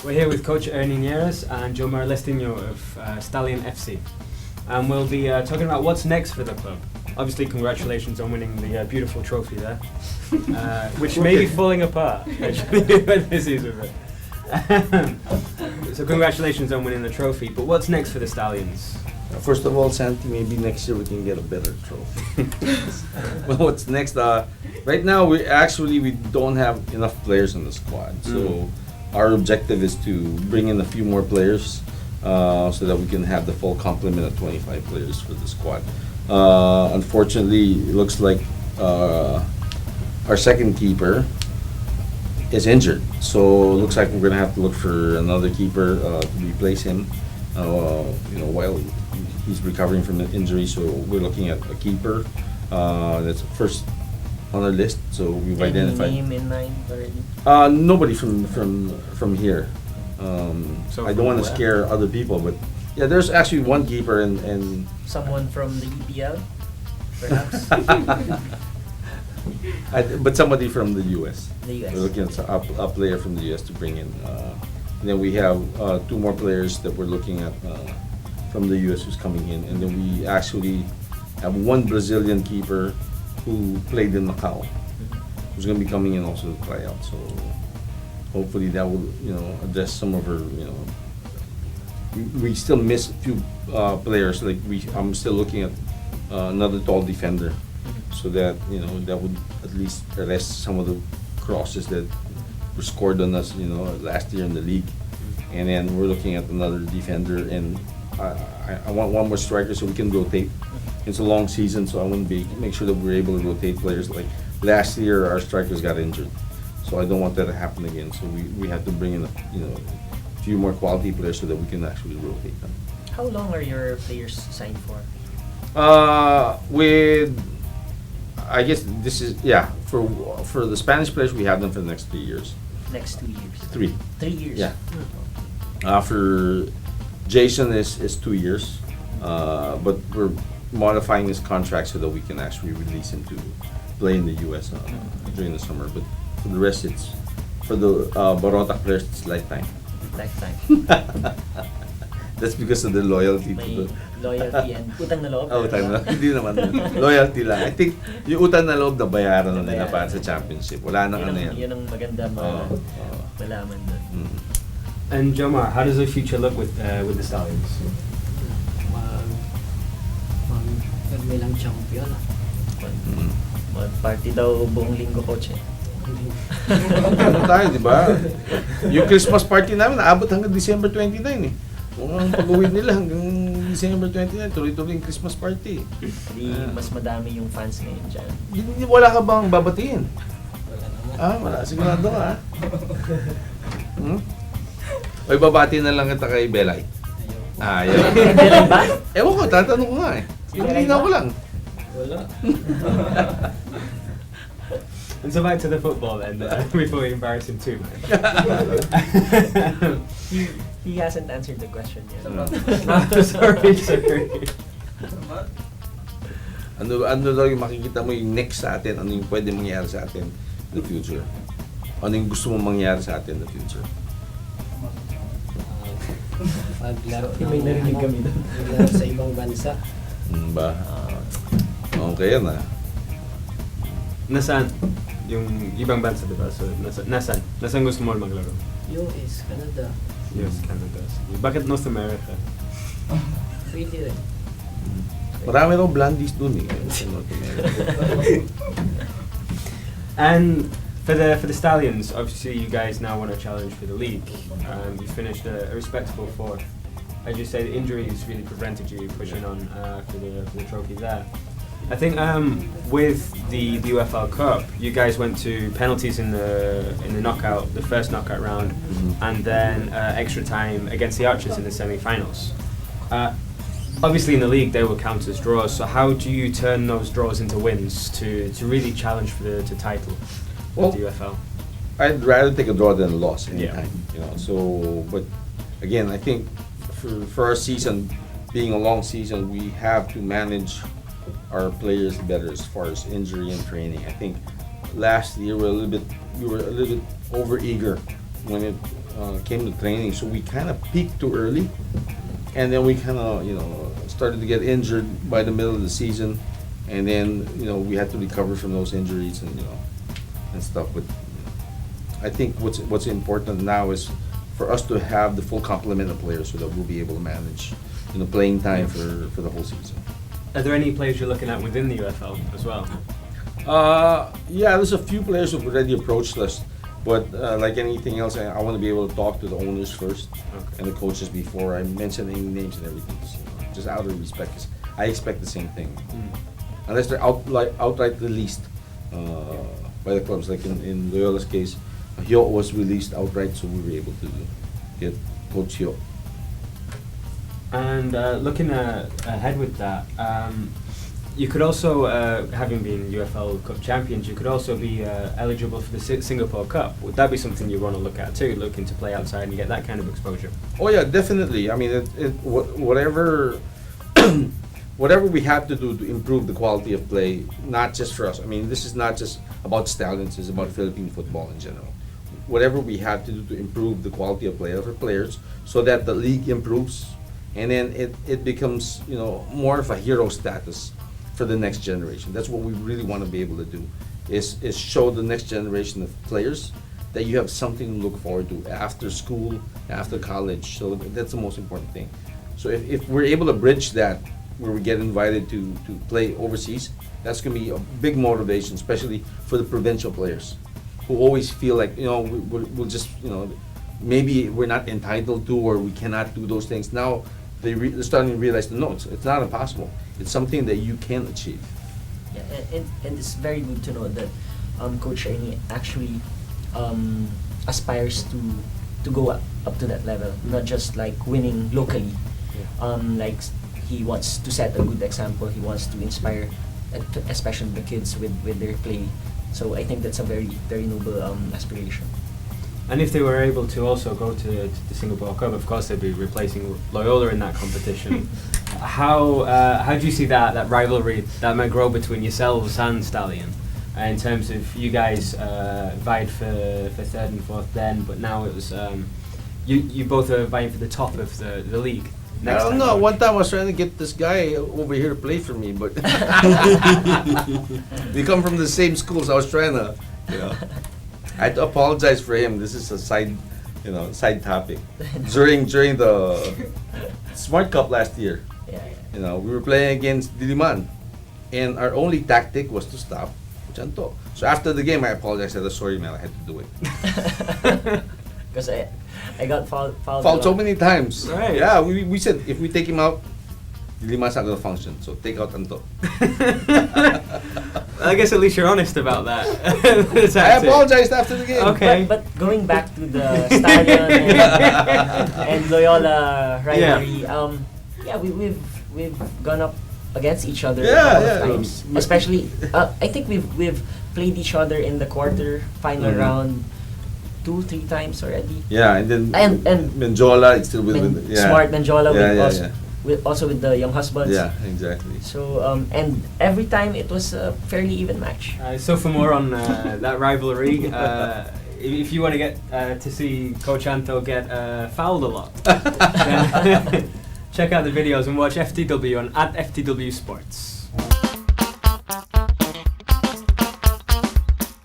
We're here with Coach Ernie Nieres and Jomar Lestino of Stallion FC. And we'll be talking about what's next for the club. Obviously, congratulations on winning the beautiful trophy there, which may be falling apart actually this season. So congratulations on winning the trophy, but what's next for the Stallions? First of all, Santi, maybe next year we can get a better trophy. Well, what's next? Right now, we don't have enough players in the squad. So our objective is to bring in a few more players so that we can have the full complement of 25 players for the squad. Unfortunately, it looks like our second keeper is injured. So it looks like we're going to have to look for another keeper to replace him while he's recovering from the injury. So we're looking at a keeper. That's first on our list. So we've identified. Any name in mind already? Nobody from here. So I don't want to scare other people, but yeah, there's actually one keeper and Someone from the EPL, perhaps? but somebody from the US. The US. We're looking at a player from the US to bring in. And then we have two more players that we're looking at from the US who's coming in. And then we actually have one Brazilian keeper who played in Macau, who's going to be coming in also to try out. So hopefully that will, address some of her, we still miss a few players. Like I'm still looking at another tall defender, so that that would at least arrest some of the crosses that were scored on us, last year in the league. And then we're looking at another defender, and I want one more striker so we can rotate. It's a long season, so I want to make sure that we're able to rotate players. Like last year, our strikers got injured, so I don't want that to happen again. So we have to bring in a few more quality players so that we can actually rotate them. How long are your players signed for? I guess this is for the Spanish players, we have them for the next 3 years. Next 2 years? 3. 3 years? Yeah. For Jason is 2 years, but we're modifying his contract so that we can actually release him to play in the US during the summer. But for the rest, it's for the Barota players, it's lifetime. Lifetime. That's because of the loyalty to May the loyalty and utang na loob. utang na. Hindi naman. Loyalty lang. I think yung utang na loob na bayaran na nila para sa championship. Wala nang ano yan. Yun ang maganda malaman doon. And Jomar, how does the future look with the Stallions? Magbilang champion. Mag-party daw buong linggo, coach. Ano tayo, di ba? Yung Christmas party namin, naabot hanggang December 29 eh. Kung ang pag-uwi nila hanggang December 29, tuloy-tuloy yung Christmas party. Di mas madami yung fans ngayon dyan. Wala ka bang babatiin? Wala naman. Wala. Sigurado ka, O ibabati na lang kita kay Belay. Ayaw. Belay ba? Ewan ko, tatanong ko nga eh. Pinilinaw ko lang. Wala. And so back to the football then, before we embarrass him too much. He hasn't answered the question yet. Sorry. Ano daw yung makikita mo yung next sa atin, ano yung pwede mangyari sa atin in the future? Ano yung gusto mo mangyari sa atin in the future? Paglaro May narinig kami doon. paglaro sa ibang bansa. Ba? Okay yan Nasaan? Yung ibang bansa, diba? So, nasaan? Nasaan gusto mo maglaro? US, Canada. US, Canada. Bakit North America? Pwede rin. Marami raw blondies dun eh. And for the Stallions, obviously you guys now want to challenge for the league. You finished a respectable fourth. As you say, the injuries really prevented you pushing on for the trophy there. I think with the UFL Cup, you guys went to penalties in the knockout, the first knockout round, and then extra time against the Archers in the semi-finals. Obviously, in the league, they will count as draws. So, how do you turn those draws into wins to really challenge for the title of the UFL? I'd rather take a draw than a loss anytime. Yeah. So, but again, I think for our season being a long season, we have to manage our players better as far as injury and training. I think last year we were a little bit over eager when it came to training. So we kind of peaked too early, and then we kind of started to get injured by the middle of the season, and then we had to recover from those injuries and stuff. But I think what's important now is for us to have the full complement of players so that we'll be able to manage playing time for the whole season. Are there any players you're looking at within the UFL as well? Yeah, there's a few players who've already approached us, but like anything else, I want to be able to talk to the owners first and the coaches before I mention any names and everything. Just out of respect, 'cause I expect the same thing. Unless they're outright released by the clubs, like in Loyola's case, Hyo was released outright, so we were able to get Coach Hyo. And looking ahead with that, you could also, having been UFL Cup champions, you could also be eligible for the Singapore Cup. Would that be something you want to look at too, looking to play outside and get that kind of exposure? Oh yeah, definitely. I mean, whatever whatever we have to do to improve the quality of play, not just for us. I mean, this is not just about Stallions, it's about Philippine football in general. Whatever we have to do to improve the quality of play of our players so that the league improves, and then it becomes more of a hero status for the next generation. That's what we really want to be able to do, is show the next generation of players that you have something to look forward to after school, after college. So that's the most important thing. So if we're able to bridge that, where we get invited to play overseas, that's going to be a big motivation, especially for the provincial players who always feel like we'll just maybe we're not entitled to, or we cannot do those things. Now they're starting to realize that no, it's not impossible. It's something that you can achieve. Yeah, and it's very good to know that Coach Ernie actually aspires to go up to that level, not just like winning locally. Like he wants to set a good example. He wants to inspire, especially the kids with their play. So I think that's a very noble aspiration. And if they were able to also go to the Singapore Cup, of course they'd be replacing Loyola in that competition. How do you see that rivalry that might grow between yourselves and Stallion, in terms of you guys vied for third and fourth then, but now it was you both are vying for the top of the league. I don't know. One time I was trying to get this guy over here to play for me, but we come from the same schools. I was trying to, I had to apologize for him. This is a side topic. During the Smart Cup last year, we were playing against Diliman, and our only tactic was to stop Chanto. So after the game, I apologized. I said, "Sorry, man, I had to do it." Because I got fouled so many times. Right. Yeah, we said if we take him out, Diliman's not gonna function. So take out Anto. I guess at least you're honest about that. I apologized after the game. Okay. But going back to the Stallion and Loyola rivalry, we've gone up against each other a couple of times. Especially, I think we've played each other in the quarter final round 2-3 times already. Yeah, and then and Menjola, it's still with Smart Menjola yeah. also with the Young Husbands. Yeah, exactly. So and every time it was a fairly even match. So for more on that rivalry, if you want to get to see Coach Anto get fouled a lot, then check out the videos and watch FTW on @FTW Sports.